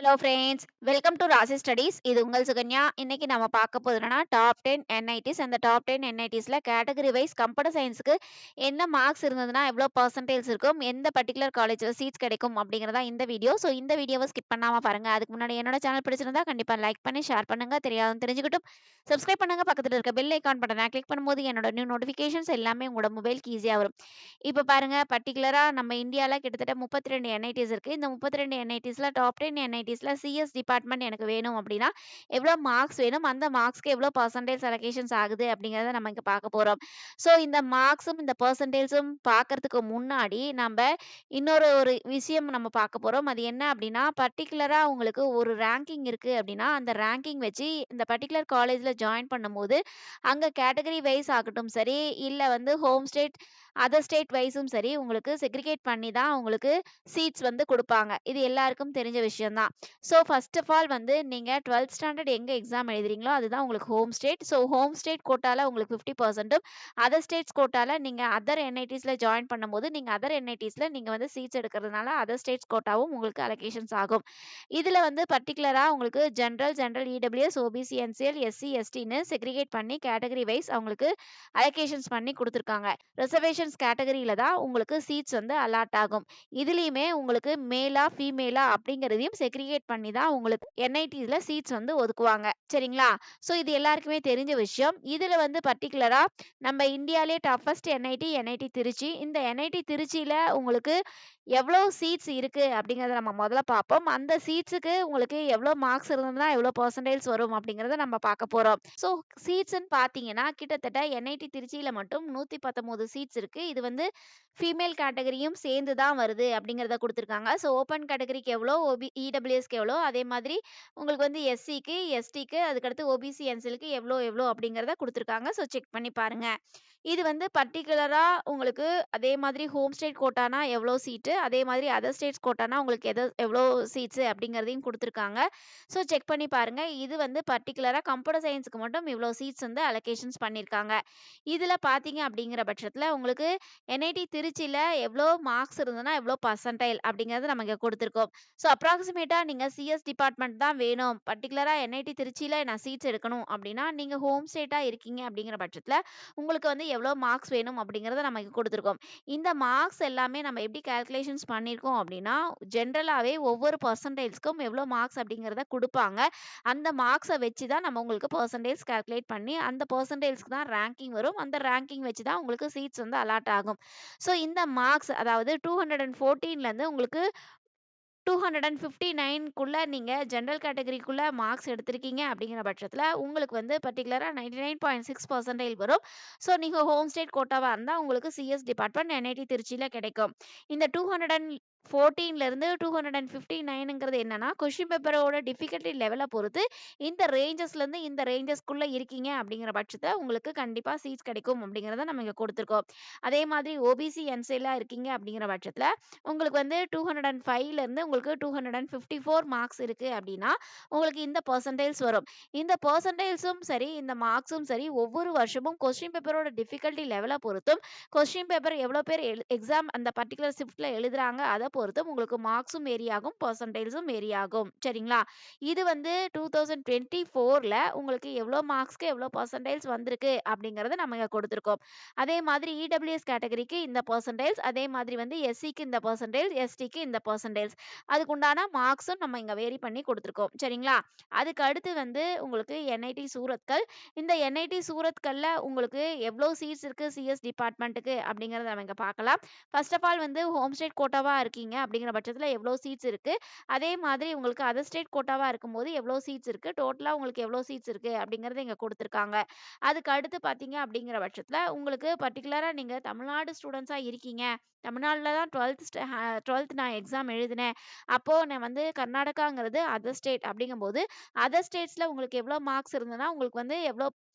Hello friends, welcome to ராசி studies. இது உங்கள் சுகன்யா. இன்னைக்கு நம்ம பார்க்க போது என்னன்னா டாப் 10 என்ஐடிஸ். அந்த டாப் 10 என்ஐடிஸ்ல கேட்டகரி வைஸ் கம்ப்யூட்டர் சயின்ஸுக்கு என்ன மார்க்ஸ் இருந்ததுன்னா எவ்வளோ பர்சன்டேஜ் இருக்கும், எந்த பர்டிகுலர் காலேஜில் சீட்ஸ் கிடைக்கும் அப்படிங்கிறதா இந்த வீடியோ. ஸோ இந்த வீடியோவை ஸ்கிப் பண்ணாமல் பாருங்க. அதுக்கு முன்னாடி என்னோட சேனல் பிடிச்சிருந்தா கண்டிப்பாக லைக் பண்ணி ஷேர் பண்ணுங்க. தெரியாதுன்னு தெரிஞ்சுக்கிட்டும் சப்ஸ்கிரைப் பண்ணுங்க. பக்கத்தில் இருக்க பெல் ஐக்கான் பட்டனை கிளிக் பண்ணும்போது என்னோட நியூ நோட்டிஃபிகேஷன்ஸ் எல்லாமே உங்களோட மொபைலுக்கு ஈஸியாக வரும். இப்போ பாருங்க, பர்டிகுலரா நம்ம இந்தியால கிட்டத்தட்ட 32 என்ஐடிஸ் இருக்கு. இந்த 32 என்ஐடிஸ்ல டாப் 10 என்ஐடிஸ்ல சிஎஸ் டிபார்ட்மெண்ட் எனக்கு வேணும் அப்படின்னா, எவ்வளோ மார்க்ஸ் வேணும், அந்த மார்க்ஸ்க்கு எவ்வளோ பெர்சன்டேஜ் அலோகேஷன்ஸ் ஆகுது அப்படிங்கிறத நம்ம இங்க பார்க்க போறோம். ஸோ இந்த மார்க்ஸும் இந்த பெர்சன்டேஜும் பார்க்கறதுக்கு முன்னாடி நம்ப இன்னொரு விஷயம் நம்ம பார்க்க போறோம். அது என்ன அப்படின்னா, பர்ட்டிகுலரா உங்களுக்கு ஒரு ரேங்கிங் இருக்கு அப்படின்னா, அந்த ரேங்கிங் வச்சு இந்த பர்ட்டிகுலர் காலேஜ்ல ஜாயின் பண்ணும்போது, அங்க கேட்டகரி வைஸ் ஆகட்டும் சரி, இல்ல வந்து ஹோம் ஸ்டேட் அதர் ஸ்டேட் வைஸும் சரி, உங்களுக்கு செக்ரிகேட் பண்ணி தான் உங்களுக்கு சீட்ஸ் வந்து குடுப்பாங்க. இது எல்லாருக்கும் தெரிஞ்ச விஷயம் தான். ஸோ ஃபர்ஸ்ட் ஆஃப் ஆல் வந்து நீங்க 12th ஸ்டாண்டர்ட் எங்க எக்ஸாம் எழுதுறீங்களோ அதுதான் உங்களுக்கு home state. So home state கோட்டால உங்களுக்கு 50%ம், அதர் ஸ்டேட்ஸ் கோட்டால நீங்க அதர் என்ஐடிஸ்ல ஜாயின் பண்ணும்போது, நீங்க அதர் என்ஐடிஸ்ல நீங்க வந்து சீட்ஸ் எடுக்கிறதுனால அதர் ஸ்டேட்ஸ் கோட்டாவும் உங்களுக்கு அலோகேஷன்ஸ் ஆகும். இதுல வந்து பர்ட்டிகுலரா உங்களுக்கு general EWS, OBC, NCL, SC, எஸ்டின்னு செக்ரிகேட் பண்ணி கேட்டகரி வைஸ் அவங்களுக்கு அலோகேஷன்ஸ் பண்ணி குடுத்துருக்காங்க. ரிசர்வேஷன்ஸ் கேட்டகரியில தான் உங்களுக்கு சீட்ஸ் வந்து அலாட் ஆகும். இதுலயுமே உங்களுக்கு மேலா ஃபீமேலா அப்படிங்கிறதையும் செக்ரிகேட் பண்ணி தான் உங்களுக்கு என்ஐடிஸ்ல சீட்ஸ் வந்து ஒதுக்குவாங்க. சரிங்களா? ஸோ இது எல்லாருக்குமே தெரிஞ்ச விஷயம். இதுல வந்து பர்ட்டிகுலரா நம்ம இந்தியாலே டஃபஸ்ட் என்ஐடி திருச்சி. இந்த என்ஐடி திருச்சியில உங்களுக்கு எவ்வளோ சீட்ஸ் இருக்கு அப்படிங்கிறத நம்ம முதல்ல பார்ப்போம். அந்த சீட்ஸுக்கு உங்களுக்கு எவ்வளோ மார்க்ஸ் இருந்ததுன்னா எவ்வளோ பெர்சன்டேஜ் வரும் அப்படிங்கிறத நம்ம பார்க்க போறோம். ஸோ சீட்ஸ்ன்னு பார்த்தீங்கன்னா கிட்டத்தட்ட என்ஐடி திருச்சியில மட்டும் 119 சீட்ஸ் இருக்கு. இது வந்து ஃபீமேல் கேட்டகரியும் சேர்ந்து தான் வருது அப்படிங்கிறத குடுத்துருக்காங்க. ஸோ ஓப்பன் கேட்டகரிக்கு எவ்வளோ, இடபிள்யூஎஸ்க்கு எவ்வளோ, அதே மாதிரி உங்களுக்கு வந்து எஸ்சிக்கு, எஸ்டிக்கு, அதுக்கடுத்து ஓபிசி, என்சிஎல்க்கு எவ்வளோ எவ்வளோ அப்படிங்கிறத குடுத்துருக்காங்க. ஸோ செக் பண்ணி பாருங்க. இது வந்து பர்ட்டிகுலரா உங்களுக்கு அதே மாதிரி ஹோம் ஸ்டேட் கோட்டானா எவ்வளோ சீட்டு, அதே மாதிரி அதர் ஸ்டேட்ஸ் கோட்டானா உங்களுக்கு எவ்வளோ சீட்ஸ் அப்படிங்கிறதையும் குடுத்துருக்காங்க. ஸோ செக் பண்ணி பாருங்க. இது வந்து பர்ட்டிகுலரா கம்ப்யூட்டர் சயின்ஸ்க்கு மட்டும் இவ்வளோ சீட்ஸ் வந்து அலோகேஷன்ஸ் பண்ணியிருக்காங்க. இதுல பார்த்தீங்க அப்படிங்கிற பட்சத்துல உங்களுக்கு என்ஐடி திருச்சியில எவ்வளோ மார்க்ஸ் இருந்ததுன்னா எவ்வளோ பர்சன்டைல் அப்படிங்கிறது நம்ம இங்க குடுத்துருக்கோம். ஸோ அப்ராக்ஸிமேட்டா நீங்க சிஎஸ் டிபார்ட்மெண்ட் தான் வேணும், பர்ட்டிகுலரா என்ஐடி திருச்சியில நான் சீட்ஸ் எடுக்கணும் அப்படின்னா, நீங்க ஹோம் ஸ்டேட்டா இருக்கீங்க அப்படிங்கிற பட்சத்துல உங்களுக்கு வந்து எவ்வளோ மார்க்ஸ் வேணும் அப்படிங்கிறத நம்ம இங்க குடுத்துருக்கோம். இந்த மார்க்ஸ் எல்லாமே நம்ம எப்படி கால்குலேஷன்ஸ் பண்ணியிருக்கோம் அப்படின்னா, ஜென்ரலாவே ஒவ்வொரு பெர்சன்டேஜ்க்கும் எவ்வளோ மார்க்ஸ் அப்படிங்கிறத குடுப்பாங்க. அந்த மார்க்ஸ வச்சு தான் நம்ம உங்களுக்கு பெர்சன்டேஜ் கால்குலேட் பண்ணி, அந்த பெர்சன்டேஜ்க்கு தான் ரேங்கிங் வரும். அந்த ரேங்கிங் வச்சு தான் உங்களுக்கு சீட்ஸ் வந்து அலாட் ஆகும். ஸோ இந்த மார்க்ஸ் அதாவது 214லேருந்து உங்களுக்கு 259க்குள்ள நீங்க ஜெனரல் கேட்டகரிக்குள்ள மார்க்ஸ் எடுத்திருக்கீங்க அப்படிங்கிற பட்சத்துல உங்களுக்கு வந்து பர்ட்டிகுலரா 99.6% வரும். ஸோ நீங்க ஹோம் ஸ்டேட் கோட்டாவா இருந்தா உங்களுக்கு சிஎஸ் டிபார்ட்மெண்ட் என்ஐடி திருச்சியில கிடைக்கும். இந்த 214ல இருந்து 259ங்கிறது என்னன்னா, கொஸ்டின் பேப்பரோட டிஃபிகல்டி லெவல பொறுத்து இந்த ரேஞ்சஸ்ல இருந்து இந்த ரேஞ்சஸ்க்குள்ள இருக்கீங்க அப்படிங்கிற பட்சத்துல உங்களுக்கு கண்டிப்பா சீட்ஸ் கிடைக்கும் அப்படிங்கிறத நம்ம இங்க கொடுத்திருக்கோம். அதே மாதிரி ஓபிசி, என்சிஎல்ல இருக்கீங்க அப்படிங்கிற பட்சத்துல உங்களுக்கு வந்து 205ல இருந்து உங்களுக்கு 254 மார்க்ஸ் இருக்கு அப்படின்னா, உங்களுக்கு இந்த பெர்சன்டைல்ஸ் வரும். இந்த பெர்சன்டைல்ஸும் சரி, இந்த மார்க்ஸும் சரி, ஒவ்வொரு வருஷமும் கொஸ்டின் பேப்பரோட டிஃபிகல்டி லெவல பொறுத்தும், கொஸ்டின் பேப்பர் எவ்வளோ பேர் எக்ஸாம் அந்த பர்ட்டிகுலர் ஷிஃப்ட்ல எழுதுறாங்க அத பொறுத்தும் உங்களுக்கு மார்க்ஸும் வேரி ஆகும், பெர்சன்டைல்ஸும் வேரி ஆகும். சரிங்களா? இது வந்து 2024ல உங்களுக்கு எவ்வளோ மார்க்ஸ்க்கு எவ்வளோ பெர்சன்டைல்ஸ் வந்திருக்கு அப்படிங்கிறத நம்ம இங்க கொடுத்திருக்கோம். அதே மாதிரி இடபிள்யூஎஸ் கேட்டகரிக்கு இந்த பெர்சன்டைல்ஸ், அதே மாதிரி வந்து எஸ்சிக்கு இந்த பெர்சன்டைல்ஸ், எஸ்டிக்கு இந்த பெர்சன்டைல்ஸ். அதுக்கு உண்டான மார்க்ஸும் நம்ம இங்க வேரி பண்ணி கொடுத்திருக்கோம். சரிங்களா? அதுக்கு அடுத்து வந்து உங்களுக்கு என்ஐடி சூரத்கல். இந்த என்ஐடி சூரத்கல்ல உங்களுக்கு எவ்வளோ சீட்ஸ் இருக்கு சிஎஸ் டிபார்ட்மெண்ட்டுக்கு அப்படிங்கிறத நம்ம இங்க பார்க்கலாம். ஃபர்ஸ்ட் ஆஃப் ஆல் வந்து ஹோம் ஸ்டேட் கோட்டாவா இருக்கீங்க அப்படிங்கிற பட்சத்துல எவ்வளோ சீட்ஸ் இருக்கு, அதே மாதிரி உங்களுக்கு அதர் ஸ்டேட் கோட்டாவா இருக்கும்போது எவ்வளோ சீட்ஸ் இருக்கு, டோட்டலா உங்களுக்கு எவ்வளோ சீட்ஸ் இருக்கு அப்படிங்கறத இங்க கொடுத்திருக்காங்க. அதுக்கு அடுத்து பார்த்தீங்க அப்படிங்கிற பட்சத்துல உங்களுக்கு பர்ட்டிகுலரா நீங்க தமிழ்நாடு ஸ்டூடண்ட்ஸா இருக்கீங்க, தமிழ்நாடுல தான் 12th நான் எக்ஸாம் எழுதினேன். அப்போ நான் வந்து கர்நாடகாங்கிறது அதர் ஸ்டேட் அப்படிங்கும்போது, அதர் ஸ்டேட்ஸ்ல உங்களுக்கு எவ்வளோ மார்க்ஸ் இருந்ததுன்னா, உங்களுக்கு வந்து எவ்வளோ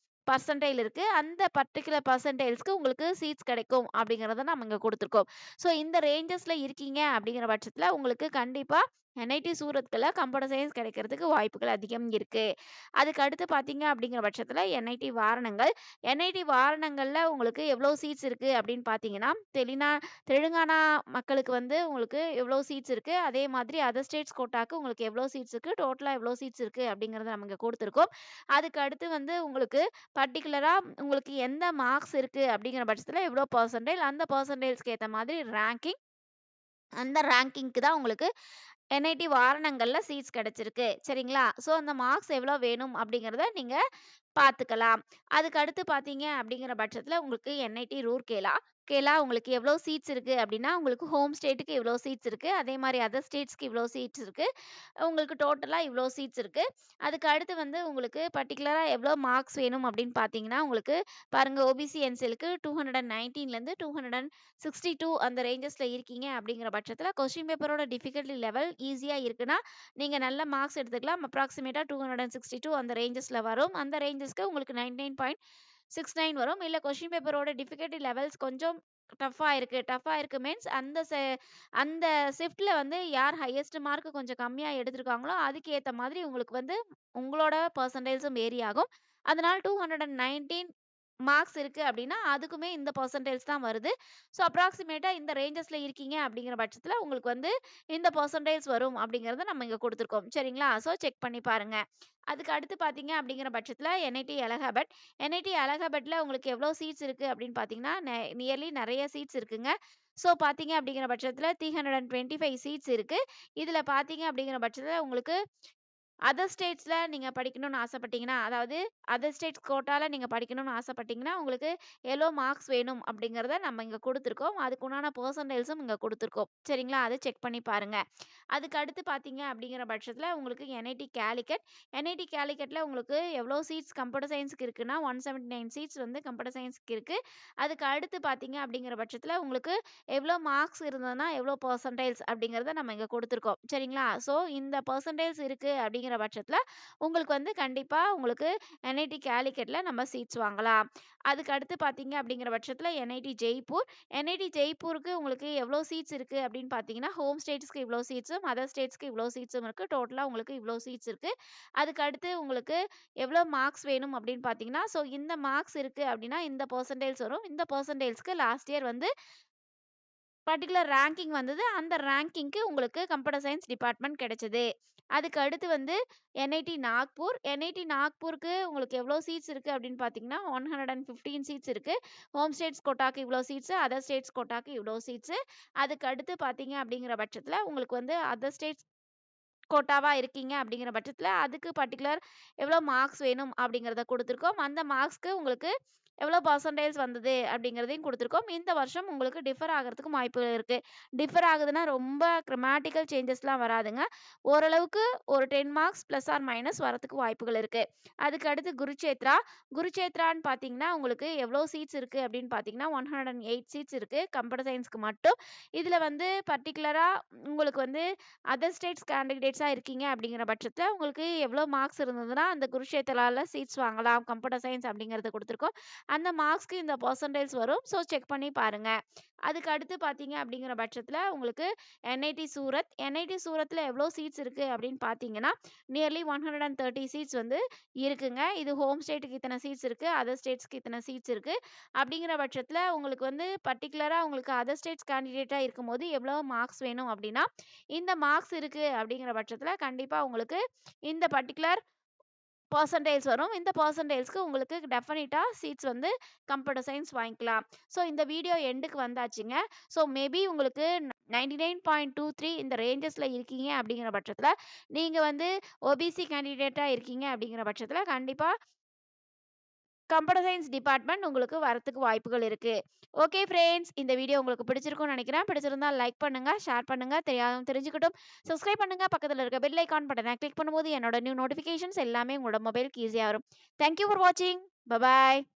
பர்சன்டைல் இருக்கு, அந்த பர்ட்டிகுலர் பர்சன்டைல்ஸ்க்கு உங்களுக்கு சீட்ஸ் கிடைக்கும் அப்படிங்கிறத நம்ம இங்க கொடுத்துருக்கோம். ஸோ இந்த ரேஞ்சஸ்ல இருக்கீங்க அப்படிங்கிற பட்சத்துல உங்களுக்கு கண்டிப்பா என்ஐடி சூரத்ல கம்ப்யூட்டர் சயின்ஸ் கிடைக்கிறதுக்கு வாய்ப்புகள் அதிகம் இருக்கு. அதுக்கு அடுத்து பார்த்தீங்க அப்படிங்கிற பட்சத்தில என்ஐடி வாரணங்கள்ல உங்களுக்கு எவ்வளோ சீட்ஸ் இருக்கு அப்படின்னு பார்த்தீங்கன்னா, தெலுங்கானா மக்களுக்கு வந்து உங்களுக்கு எவ்வளோ சீட்ஸ் இருக்கு. அதே மாதிரி அதர் ஸ்டேட்ஸ் கோட்டாக்கு உங்களுக்கு எவ்வளோ சீட்ஸ் இருக்கு. டோட்டலா எவ்வளோ சீட்ஸ் இருக்கு அப்படிங்கிறத நம்ம இங்க குடுத்துருக்கோம். அதுக்கு அடுத்து வந்து உங்களுக்கு பர்ட்டிகுலரா உங்களுக்கு எந்த மார்க்ஸ் இருக்கு அப்படிங்கிற பட்சத்தில எவ்வளோ பெர்சன்டேஜ் அந்த பெர்சன்டேஜ்க்கு ஏத்த மாதிரி ரேங்கிங் அந்த ரேங்கிங்க்கு தான் உங்களுக்கு என்ஐடி வாரணங்கள்ல சீட்ஸ் கிடைச்சிருக்கு. சரிங்களா? ஸோ அந்த மார்க்ஸ் எவ்வளோ வேணும் அப்படிங்கிறத நீங்க பார்த்துக்கலாம். அதுக்கு அடுத்து பார்த்தீங்க அப்படிங்கிற பட்சத்தில உங்களுக்கு என்ஐடி ரூர்கேலா உங்களுக்கு எவ்வளோ சீட்ஸ் இருக்கு அப்படின்னா, உங்களுக்கு ஹோம் ஸ்டேட்டுக்கு இவ்வளோ சீட்ஸ் இருக்கு. அதே மாரி அதர் ஸ்டேட்ஸ்க்கு இவ்வளோ சீட்ஸ் இருக்கு. உங்களுக்கு டோட்டலா இவ்வளோ சீட்ஸ் இருக்கு. அதுக்கு அடுத்து வந்து உங்களுக்கு பர்ட்டிகுலரா எவ்வளோ மார்க்ஸ் வேணும் அப்படின்னு பார்த்தீங்கன்னா, உங்களுக்கு பாருங்க ஓபிசி என்சிஎல்க்கு 219லேருந்து 262 அந்த ரேஞ்சஸ்ல இருக்கீங்க அப்படிங்கிற பட்சத்தில கொஸ்டின் பேப்பரோட டிஃபிகல்டி லெவல் ஈஸியா இருக்குன்னா, நீங்க நல்ல மார்க்ஸ் எடுத்துக்கலாம். அப்ராக்ஸிமேட்டா 262 அந்த ரேஞ்சஸ்ல வரும். அந்த ரேஞ்சஸ்க்கு உங்களுக்கு 99.69 வரும். இல்ல கொஸ்டின் பேப்பரோட டிஃபிகல்டி லெவல்ஸ் கொஞ்சம் டஃப்பா இருக்கு மீன்ஸ் அந்த ஷிஃப்ட்ல வந்து யார் ஹையஸ்ட் மார்க் கொஞ்சம் கம்மியா எடுத்திருக்காங்களோ, அதுக்கு ஏத்த மாதிரி உங்களுக்கு வந்து உங்களோட பெர்சன்டேஜும் வேரி ஆகும். அதனால 219 மார்க்ஸ் இருக்கு அப்படின்னா, அதுக்குமே இந்த பெர்சன்டேஜ் தான் வருது. ஸோ அப்ராக்ஸிமேட்டா இந்த ரேஞ்சஸ்ல இருக்கீங்க அப்படிங்கிற பட்சத்தில உங்களுக்கு வந்து இந்த பெர்சன்டேஜ் வரும் அப்படிங்கிறத நம்ம இங்க குடுத்துருக்கோம். சரிங்களா? ஸோ செக் பண்ணி பாருங்க. அதுக்கு அடுத்து பார்த்தீங்க அப்படிங்கிற பட்சத்தில என்ஐடி அலகாபாத்ல உங்களுக்கு எவ்வளோ சீட்ஸ் இருக்கு அப்படின்னு பார்த்தீங்கன்னா, நியர்லி நெறைய சீட்ஸ் இருக்குங்க. ஸோ பார்த்தீங்க அப்படிங்கிற பட்சத்தில 325 சீட்ஸ் இருக்கு. இதுல பார்த்தீங்க அப்படிங்கிற பட்சத்தில உங்களுக்கு அதர் ஸ்டேட்ஸ்ல நீங்க படிக்கணும்னு ஆசைப்பட்டீங்கன்னா, அதாவது அதர் ஸ்டேட்ஸ் கோட்டால நீங்க படிக்கணும்னு ஆசைப்பட்டீங்கன்னா, உங்களுக்கு எவ்வளோ மார்க்ஸ் வேணும் அப்படிங்கிறத நம்ம இங்க குடுத்துருக்கோம். அதுக்கு உண்டான பெர்சன்டேஜும் இங்க குடுத்துருக்கோம். சரிங்களா? அத செக் பண்ணி பாருங்க. அதுக்கு அடுத்து பார்த்தீங்க அப்படிங்கிற பட்சத்தில உங்களுக்கு என்ஐடி கேலிக்கட்ல உங்களுக்கு எவ்வளோ சீட்ஸ் கம்ப்யூட்டர் சயின்ஸ்க்கு இருக்குன்னா, 179 சீட்ஸ் வந்து கம்ப்யூட்டர் சயின்ஸ்க்கு இருக்கு. அதுக்கு அடுத்து பார்த்தீங்க அப்படிங்கிற பட்சத்தில உங்களுக்கு எவ்வளோ மார்க்ஸ் இருந்ததுன்னா, எவ்வளோ பெர்சன்டேஜ் அப்படிங்கிறத நம்ம இங்க குடுத்துருக்கோம். சரிங்களா? ஸோ இந்த பெர்சன்டேஜ் இருக்கு அப்படிங்கிற பட்சத்தில, உங்களுக்கு வந்து கண்டிப்பா உங்களுக்கு என்ஐடி கேலிக்கட்ல நம்ம சீட்ஸ் வாங்கலாம். அதுக்கு அடுத்து பார்த்தீங்க அப்படிங்கிற பட்சத்தில என்ஐடி ஜெய்ப்பூருக்கு உங்களுக்கு எவ்வளோ சீட்ஸ் இருக்கு அப்படின்னு பார்த்தீங்கன்னா, ஹோம் ஸ்டேட்ஸ்க்கு இவ்வளோ சீட்ஸும், அதர் ஸ்டேட்ஸ்க்கு இவ்வளோ சீட்ஸும் இருக்கு. டோட்டலா உங்களுக்கு இவ்வளோ சீட்ஸ் இருக்கு. அதுக்கு அடுத்து உங்களுக்கு எவ்வளோ மார்க்ஸ் வேணும் அப்படின்னு பார்த்தீங்கன்னா, ஸோ இந்த மார்க்ஸ் இருக்கு அப்படின்னா, இந்த பெர்சன்டேஜ் வரும். இந்த பெர்சன்டேஜ்க்கு லாஸ்ட் இயர் வந்து பர்ட்டிகுலர் ரேங்கிங் வந்தது. அந்த ரேங்கிங்க்கு உங்களுக்கு கம்ப்யூட்டர் சயின்ஸ் டிபார்ட்மெண்ட் கிடைச்சது. அதுக்கு அடுத்து வந்து என்ஐடி நாக்பூருக்கு உங்களுக்கு எவ்வளோ சீட்ஸ் இருக்கு அப்படின்னு பார்த்தீங்கன்னா, 115 சீட்ஸ் இருக்கு. ஹோம் ஸ்டேட்ஸ் கோட்டாக்கு இவ்வளோ சீட்ஸ், அதர் ஸ்டேட்ஸ் கோட்டாக்கு இவ்வளோ சீட்ஸ். அதுக்கு அடுத்து பார்த்தீங்க அப்படிங்கிற பட்சத்தில உங்களுக்கு வந்து அதர் ஸ்டேட்ஸ் கோட்டாவா இருக்கீங்க அப்படிங்கிற பட்சத்தில, அதுக்கு பர்ட்டிகுலர் எவ்வளோ மார்க்ஸ் வேணும் அப்படிங்கிறத குடுத்துருக்கோம். அந்த மார்க்ஸ்க்கு உங்களுக்கு எவ்வளோ பெர்சன்டேஜ் வந்தது அப்படிங்கிறதையும் குடுத்துருக்கோம். இந்த வருஷம் உங்களுக்கு டிஃபர் ஆகுறதுக்கும் வாய்ப்புகள் இருக்கு. டிஃபர் ஆகுதுன்னா ரொம்ப கிராமட்டிக்கல் சேஞ்சஸ்லாம் வராதுங்க. ஓரளவுக்கு ஒரு 10 மார்க்ஸ் பிளஸ் ஆர் மைனஸ் வரதுக்கு வாய்ப்புகள் இருக்கு. அதுக்கு அடுத்து குருச்சேத்ரான்னு பார்த்தீங்கன்னா, உங்களுக்கு எவ்வளோ சீட்ஸ் இருக்கு அப்படின்னு பார்த்தீங்கன்னா, 108 சீட்ஸ் இருக்கு கம்ப்யூட்டர் சயின்ஸ்க்கு மட்டும். இதுல வந்து பர்ட்டிகுலரா உங்களுக்கு வந்து அதர் ஸ்டேட்ஸ் கேண்டிடேட்ஸா இருக்கீங்க அப்படிங்கிற பட்சத்தில, உங்களுக்கு எவ்வளோ மார்க்ஸ் இருந்ததுன்னா, அந்த குருஷேத்ரால சீட்ஸ் வாங்கலாம். கம்ப்யூட்டர் சயின்ஸ் அப்படிங்கிறத குடுத்துருக்கோம். அந்த மார்க்ஸ்க்கு இந்த பெர்சன்டேஜ் வரும். ஸோ செக் பண்ணி பாருங்க. அதுக்கு அடுத்து பார்த்தீங்க அப்படிங்கிற பட்சத்தில, உங்களுக்கு என்ஐடி சூரத்ல எவ்வளோ சீட்ஸ் இருக்கு அப்படின்னு பார்த்தீங்கன்னா, நியர்லி 130 சீட்ஸ் வந்து இருக்குங்க. இது ஹோம் ஸ்டேட்டுக்கு இத்தன சீட்ஸ் இருக்கு. அதர் ஸ்டேட்ஸ்க்கு இத்தன சீட்ஸ் இருக்கு. அப்படிங்கிற பட்சத்தில உங்களுக்கு வந்து பர்ட்டிகுலரா உங்களுக்கு அதர் ஸ்டேட்ஸ் கேண்டிடேட்டா இருக்கும்போது எவ்வளோ மார்க்ஸ் வேணும் அப்படின்னா, இந்த மார்க்ஸ் இருக்கு அப்படிங்கிற பட்சத்தில கண்டிப்பா உங்களுக்கு இந்த பர்ட்டிகுலர் பெர்சன்டேஜ் வரும். இந்த பெர்சன்டேஜ்க்கு உங்களுக்கு டெஃபினிட்டா சீட்ஸ் வந்து கம்ப்யூட்டர் சயின்ஸ் வாங்கிக்கலாம். ஸோ இந்த வீடியோ எண்டுக்கு வந்தாச்சுங்க. ஸோ மேபி உங்களுக்கு 99.23 இந்த ரேஞ்சஸ்ல இருக்கீங்க அப்படிங்கிற பட்சத்தில, நீங்க வந்து ஓபிசி கேண்டிடேட்டா இருக்கீங்க அப்படிங்கிற பட்சத்தில, கண்டிப்பா கம்ப்யூட்டர் சயின்ஸ் டிபார்ட்மெண்ட் உங்களுக்கு வரத்துக்கு வாய்ப்புகள் இருக்கு. ஓகே ஃப்ரெண்ட்ஸ், இந்த வீடியோ உங்களுக்கு பிடிச்சிருக்கும்னு நினைக்கிறேன். பிடிச்சிருந்தா லைக் பண்ணுங்க, ஷேர் பண்ணுங்க, தெரியாதவங்க தெரிஞ்சுக்கட்டும். சப்ஸ்கிரைப் பண்ணுங்க, பக்கத்துல இருக்க பெல் ஐகான் பட்டனை கிளிக் பண்ணும்போது என்னோட நியூ நோட்டிஃபிகேஷன்ஸ் எல்லாமே உங்களோட மொபைலுக்கு ஈஸியா வரும். தேங்க் யூ ஃபார் வாட்சிங். Bye bye.